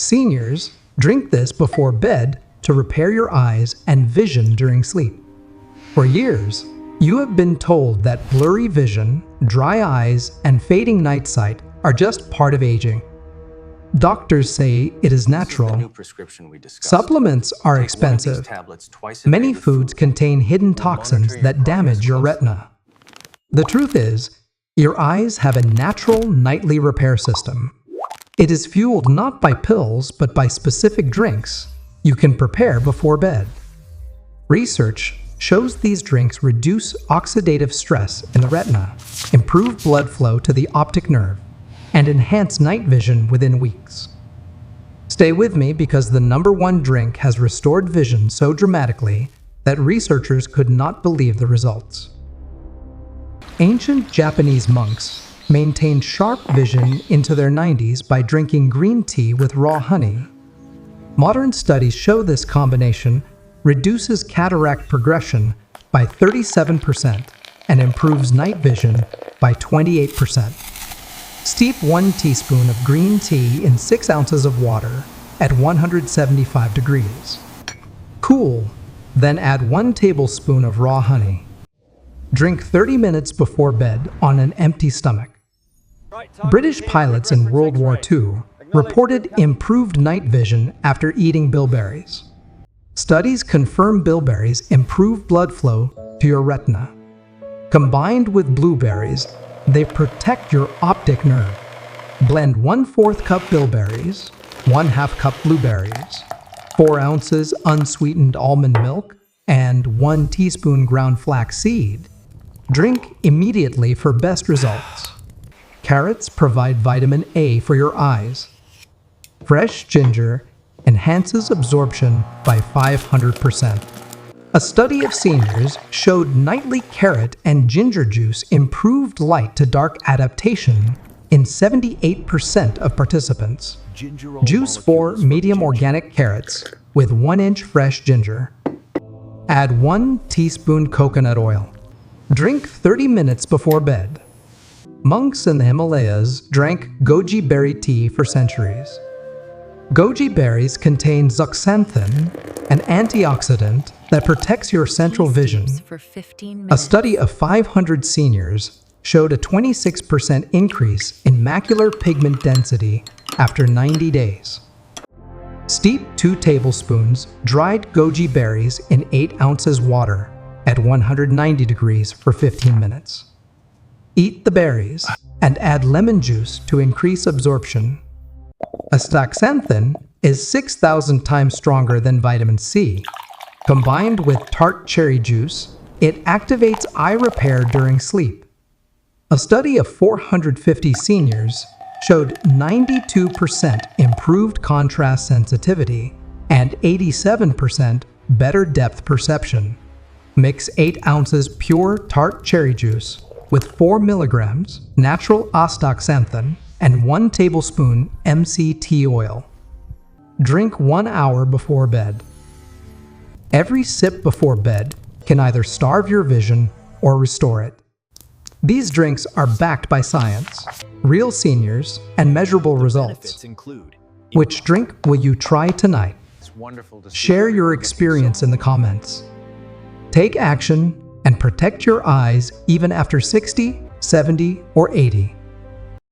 Seniors, drink this before bed to repair your eyes and vision during sleep. For years, you have been told that blurry vision, dry eyes, and fading night sight are just part of aging. Doctors say it is natural. Supplements are expensive. Many foods contain hidden toxins that damage your retina. The truth is, your eyes have a natural nightly repair system. It is fueled not by pills, but by specific drinks you can prepare before bed. Research shows these drinks reduce oxidative stress in the retina, improve blood flow to the optic nerve, and enhance night vision within weeks. Stay with me because the #1 drink has restored vision so dramatically that researchers could not believe the results. Ancient Japanese monks maintained sharp vision into their 90s by drinking green tea with raw honey. Modern studies show this combination reduces cataract progression by 37% and improves night vision by 28%. Steep 1 teaspoon of green tea in 6 ounces of water at 175 degrees. Cool, then add 1 tablespoon of raw honey. Drink 30 minutes before bed on an empty stomach. British pilots in World War II reported improved night vision after eating bilberries. Studies confirm bilberries improve blood flow to your retina. Combined with blueberries, they protect your optic nerve. Blend 1/4 cup bilberries, 1/2 cup blueberries, 4 ounces unsweetened almond milk, and 1 teaspoon ground flaxseed. Drink immediately for best results. Carrots provide vitamin A for your eyes. Fresh ginger enhances absorption by 500%. A study of seniors showed nightly carrot and ginger juice improved light to dark adaptation in 78% of participants. Juice 4 medium organic carrots with 1-inch fresh ginger. Add 1 teaspoon coconut oil. Drink 30 minutes before bed. Monks in the Himalayas drank Goji berry tea for centuries. Goji berries contain zeaxanthin, an antioxidant that protects your central vision. A study of 500 seniors showed a 26% increase in macular pigment density after 90 days. Steep 2 tablespoons dried goji berries in 8 ounces water at 190 degrees for 15 minutes. Eat the berries and add lemon juice to increase absorption. Astaxanthin is 6,000 times stronger than vitamin C. Combined with tart cherry juice, it activates eye repair during sleep. A study of 450 seniors showed 92% improved contrast sensitivity and 87% better depth perception. Mix 8 ounces pure tart cherry juice with 4 milligrams natural astaxanthin and 1 tablespoon MCT oil. Drink 1 hour before bed. Every sip before bed can either starve your vision or restore it. These drinks are backed by science, real seniors, and measurable results. Which drink will you try tonight? Share your experience in the comments. Take action and protect your eyes even after 60, 70, or 80.